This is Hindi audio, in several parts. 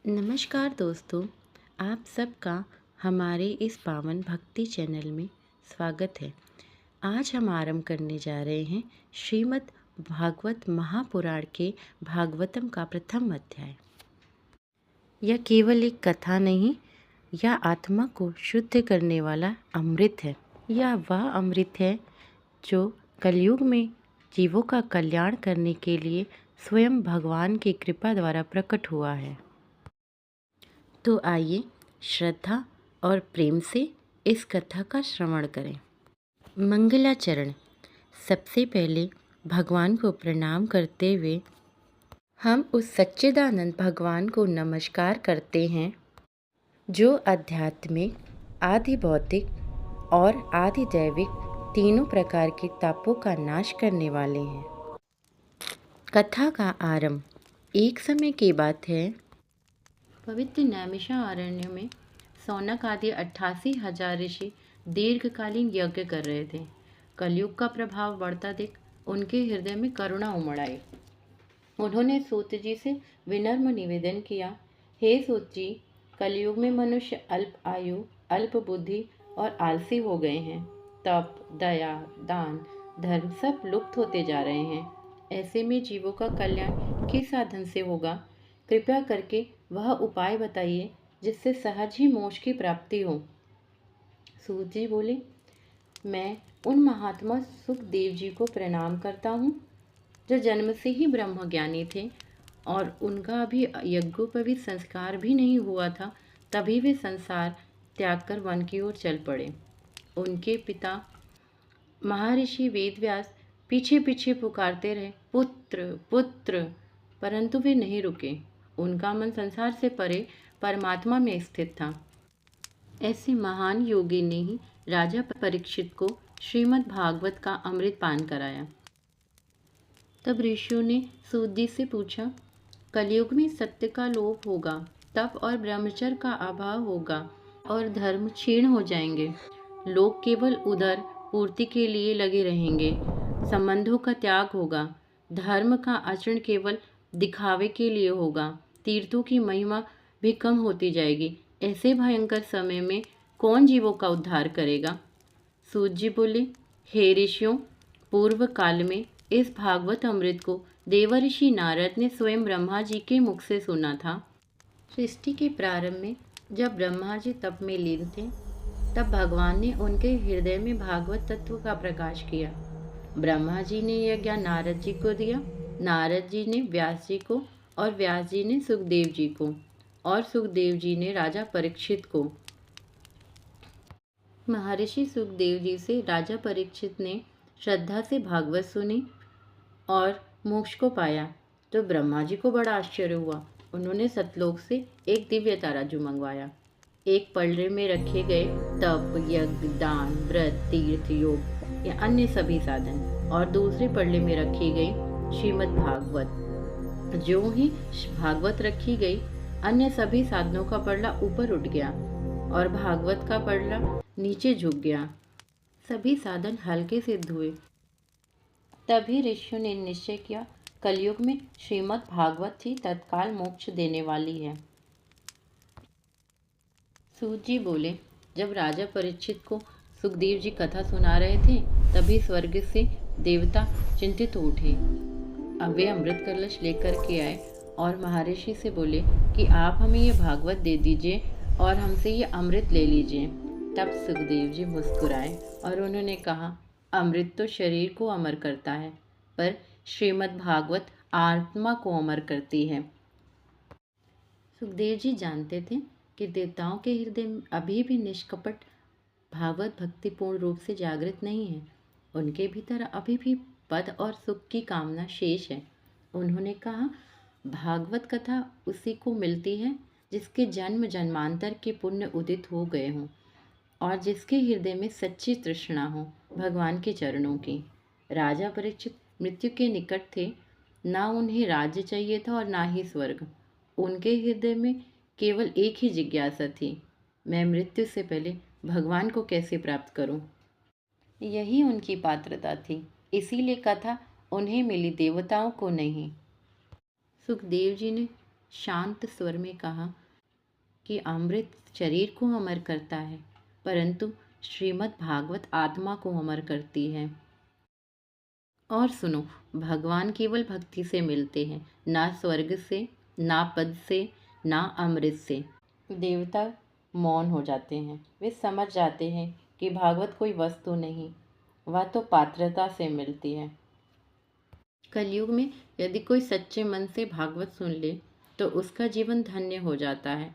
नमस्कार दोस्तों, आप सबका हमारे इस पावन भक्ति चैनल में स्वागत है। आज हम आरंभ करने जा रहे हैं श्रीमद् भागवत महापुराण के भागवतम का प्रथम अध्याय। यह केवल एक कथा नहीं, यह आत्मा को शुद्ध करने वाला अमृत है। यह वह अमृत है जो कलयुग में जीवों का कल्याण करने के लिए स्वयं भगवान की कृपा द्वारा प्रकट हुआ है। तो आइए श्रद्धा और प्रेम से इस कथा का श्रवण करें। मंगलाचरण। सबसे पहले भगवान को प्रणाम करते हुए हम उस सच्चिदानंद भगवान को नमस्कार करते हैं जो आध्यात्मिक, आदि भौतिक और आदि दैविक तीनों प्रकार के तापों का नाश करने वाले हैं। कथा का आरंभ। एक समय की बात है, पवित्र नैमिषारण्य में सौनक आदि 88,000 ऋषि दीर्घकालीन यज्ञ कर रहे थे। कलयुग का प्रभाव बढ़ता देख उनके हृदय में करुणा उमड़ आई। उन्होंने सूत जी से विनम्र निवेदन किया, हे सूत जी, कलयुग में मनुष्य अल्प आयु, अल्प बुद्धि और आलसी हो गए हैं। तप, दया, दान, धर्म सब लुप्त होते जा रहे हैं। ऐसे में जीवों का कल्याण किस साधन से होगा? कृपया करके वह उपाय बताइए जिससे सहज ही मोक्ष की प्राप्ति हो। सूत जी बोले, मैं उन महात्मा सुखदेव जी को प्रणाम करता हूँ जो जन्म से ही ब्रह्म ज्ञानी थे और उनका अभी यज्ञोपवीत संस्कार भी नहीं हुआ था, तभी वे संसार त्याग कर वन की ओर चल पड़े। उनके पिता महर्षि वेदव्यास पीछे पीछे पुकारते रहे, पुत्र पुत्र, परंतु वे नहीं रुके। उनका मन संसार से परे परमात्मा में स्थित था। ऐसे महान योगी ने ही राजा परीक्षित को श्रीमद् भागवत का अमृत पान कराया। तब ऋषियों ने सूत जी से पूछा, कलयुग में सत्य का लोप होगा, तप और ब्रह्मचर्य का अभाव होगा और धर्म क्षीण हो जाएंगे। लोग केवल उदर पूर्ति के लिए लगे रहेंगे। संबंधों का त्याग होगा। धर्म का आचरण केवल दिखावे के लिए होगा। तीर्थों की महिमा भी कम होती जाएगी। ऐसे भयंकर समय में कौन जीवों का उद्धार करेगा? सूत जी बोले, हे ऋषियों, पूर्व काल में इस भागवत अमृत को देवर्षि नारद ने स्वयं ब्रह्मा जी के मुख से सुना था। सृष्टि के प्रारंभ में जब ब्रह्मा जी तप में लीन थे, तब भगवान ने उनके हृदय में भागवत तत्व का प्रकाश किया। ब्रह्मा जी ने यह ज्ञान नारद जी को दिया, नारद जी ने व्यास जी को, और व्यास जी ने सुखदेव जी को, और सुखदेव जी ने राजा परीक्षित को। महर्षि सुखदेव जी से राजा परीक्षित ने श्रद्धा से भागवत सुनी और मोक्ष को पाया। तो ब्रह्मा जी को बड़ा आश्चर्य हुआ। उन्होंने सतलोक से एक दिव्य तराजू मंगवाया। एक पलड़े में रखे गए तप, यज्ञ, दान, व्रत, तीर्थ, योग या अन्य सभी साधन, और दूसरे पलड़े में रखी गई श्रीमद् भागवत। जो ही भागवत रखी गई, अन्य सभी साधनों का पलड़ा ऊपर उठ गया और भागवत का पलड़ा नीचे झुक गया। सभी साधन हल्के सिद्ध हुए। तभी ऋषियों ने निश्चय किया, कलयुग में श्रीमद् भागवत ही तत्काल मोक्ष देने वाली है। सूत जी बोले, जब राजा परीक्षित को सुखदेव जी कथा सुना रहे थे, तभी स्वर्ग से देवता चिंतित हो उठे। अब वे अमृत कलश लेकर के आए और महर्षि से बोले कि आप हमें ये भागवत दे दीजिए और हमसे ये अमृत ले लीजिए। तब सुखदेव जी मुस्कुराए और उन्होंने कहा, अमृत तो शरीर को अमर करता है, पर श्रीमद् भागवत आत्मा को अमर करती है। सुखदेव जी जानते थे कि देवताओं के हृदय में अभी भी निष्कपट भागवत भक्ति पूर्ण रूप से जागृत नहीं है। उनके भीतर अभी भी पद और सुख की कामना शेष है। उन्होंने कहा, भागवत कथा उसी को मिलती है जिसके जन्म जन्मांतर के पुण्य उदित हो गए हों और जिसके हृदय में सच्ची तृष्णा हो भगवान के चरणों की। राजा परीक्षित मृत्यु के निकट थे। ना उन्हें राज्य चाहिए था और ना ही स्वर्ग। उनके हृदय में केवल एक ही जिज्ञासा थी, मैं मृत्यु से पहले भगवान को कैसे प्राप्त करूं? यही उनकी पात्रता थी। इसीलिए कथा उन्हें मिली, देवताओं को नहीं। सुखदेव जी ने शांत स्वर में कहा कि अमृत शरीर को अमर करता है, परंतु श्रीमद् भागवत आत्मा को अमर करती है। और सुनो, भगवान केवल भक्ति से मिलते हैं, ना स्वर्ग से, ना पद से, ना अमृत से। देवता मौन हो जाते हैं। वे समझ जाते हैं कि भागवत कोई वस्तु नहीं, वह तो पात्रता से मिलती है। कलयुग में यदि कोई सच्चे मन से भागवत सुन ले तो उसका जीवन धन्य हो जाता है।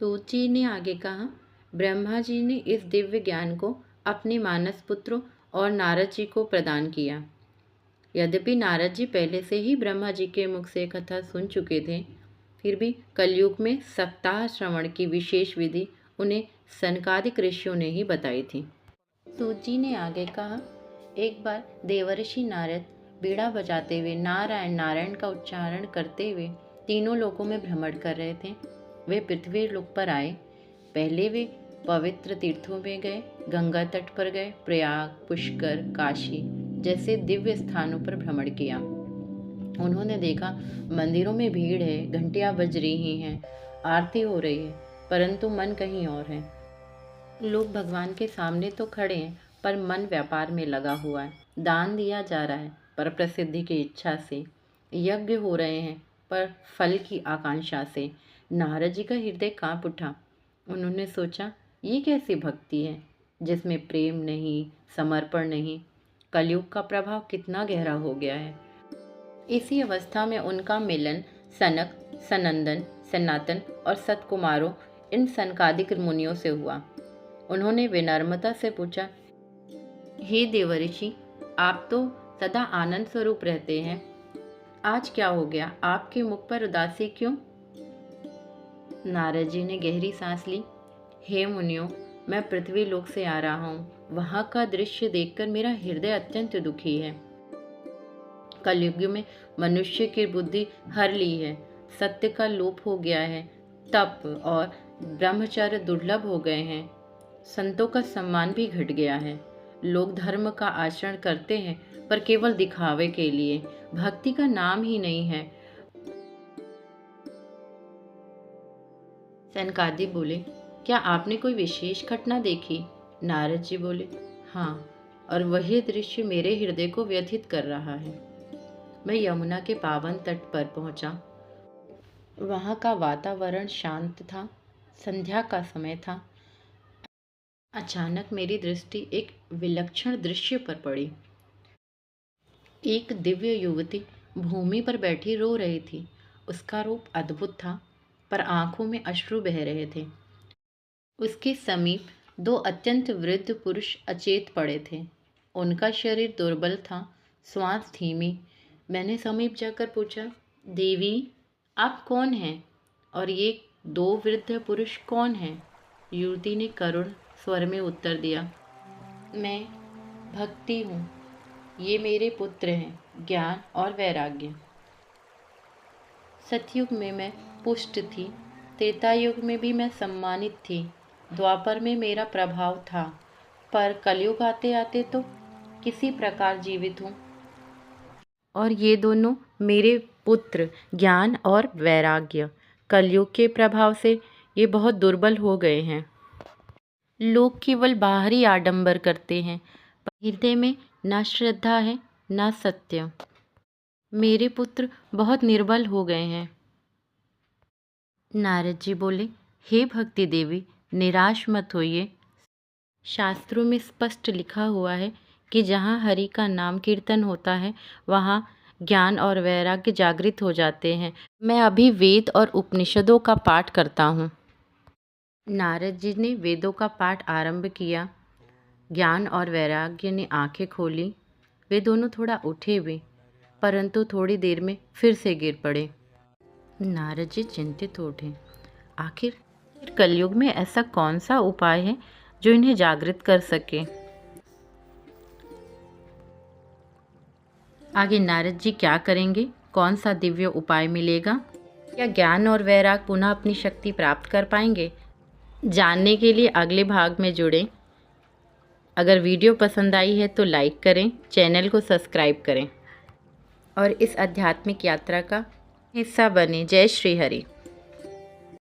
सूत जी ने आगे कहा, ब्रह्मा जी ने इस दिव्य ज्ञान को अपने मानस पुत्रों और नारद जी को प्रदान किया। यद्यपि नारद जी पहले से ही ब्रह्मा जी के मुख से कथा सुन चुके थे, फिर भी कलयुग में सप्ताह श्रवण की विशेष विधि उन्हें सनकादिक ऋषियों ने ही बताई थी। सूत जी ने आगे कहा, एक बार देवर्षि नारद बीड़ा बजाते हुए नारायण नारायण का उच्चारण करते हुए तीनों लोकों में भ्रमण कर रहे थे। वे पृथ्वी लोक पर आए। पहले वे पवित्र तीर्थों में गए, गंगा तट पर गए, प्रयाग, पुष्कर, काशी जैसे दिव्य स्थानों पर भ्रमण किया। उन्होंने देखा मंदिरों में भीड़ है, घंटियां बज रही हैं, आरती हो रही है, परंतु मन कहीं और है। लोग भगवान के सामने तो खड़े हैं, पर मन व्यापार में लगा हुआ है। दान दिया जा रहा है, पर प्रसिद्धि की इच्छा से। यज्ञ हो रहे हैं, पर फल की आकांक्षा से। नारद जी का हृदय कांप उठा। उन्होंने सोचा, ये कैसी भक्ति है जिसमें प्रेम नहीं, समर्पण नहीं। कलयुग का प्रभाव कितना गहरा हो गया है। इसी अवस्था में उनका मिलन सनक, सनंदन, सनातन और सतकुमारों इन सनकादिक मुनियों से हुआ। उन्होंने विनम्रता से पूछा, हे देवर्षि, आप तो सदा आनंद स्वरूप रहते हैं, आज क्या हो गया? आपके मुख पर उदासी क्यों? नारद जी ने गहरी सांस ली। हे मुनियों, मैं पृथ्वी लोक से आ रहा हूँ। वहाँ का दृश्य देखकर मेरा हृदय अत्यंत दुखी है। कलयुग में मनुष्य की बुद्धि हर ली है, सत्य का लोप हो गया है, तप और ब्रह्मचर्य दुर्लभ हो गए हैं, संतों का सम्मान भी घट गया है। लोग धर्म का आचरण करते हैं, पर केवल दिखावे के लिए, भक्ति का नाम ही नहीं है। सनकादिक बोले, क्या आपने कोई विशेष घटना देखी? नारद जी बोले, हाँ, और वही दृश्य मेरे हृदय को व्यथित कर रहा है। मैं यमुना के पावन तट पर पहुंचा। वहां का वातावरण शांत था, संध्या का समय था। अचानक मेरी दृष्टि एक विलक्षण दृश्य पर पड़ी। एक दिव्य युवती भूमि पर बैठी रो रही थी। उसका रूप अद्भुत था, पर आंखों में अश्रु बह रहे थे। उसके समीप दो अत्यंत वृद्ध पुरुष अचेत पड़े थे। उनका शरीर दुर्बल था, श्वास धीमी। मैंने समीप जाकर पूछा, देवी, आप कौन हैं और ये दो वृद्ध पुरुष कौन हैं? युवती ने करुण स्वर में उत्तर दिया, मैं भक्ति हूँ, ये मेरे पुत्र हैं, ज्ञान और वैराग्य। सतयुग में मैं पुष्ट थी, त्रेता युग में भी मैं सम्मानित थी, द्वापर में मेरा प्रभाव था, पर कलयुग आते आते तो किसी प्रकार जीवित हूँ। और ये दोनों मेरे पुत्र ज्ञान और वैराग्य, कलयुग के प्रभाव से ये बहुत दुर्बल हो गए हैं। लोग केवल बाहरी आडंबर करते हैं, पर हृदय में ना श्रद्धा है ना सत्य। मेरे पुत्र बहुत निर्बल हो गए हैं। नारद जी बोले, हे भक्ति देवी, निराश मत होइए। शास्त्रों में स्पष्ट लिखा हुआ है कि जहाँ हरि का नाम कीर्तन होता है, वहाँ ज्ञान और वैराग्य जागृत हो जाते हैं। मैं अभी वेद और उपनिषदों का पाठ करता हूँ। नारद जी ने वेदों का पाठ आरंभ किया। ज्ञान और वैराग्य ने आंखें खोली। वे दोनों थोड़ा उठे भी, परंतु थोड़ी देर में फिर से गिर पड़े। नारद जी चिंतित उठे। आखिर कलयुग में ऐसा कौन सा उपाय है जो इन्हें जागृत कर सके? आगे नारद जी क्या करेंगे? कौन सा दिव्य उपाय मिलेगा? क्या ज्ञान और वैराग पुनः अपनी शक्ति प्राप्त कर पाएंगे? जानने के लिए अगले भाग में जुड़ें। अगर वीडियो पसंद आई है तो लाइक करें, चैनल को सब्सक्राइब करें और इस आध्यात्मिक यात्रा का हिस्सा बने। जय श्री हरि।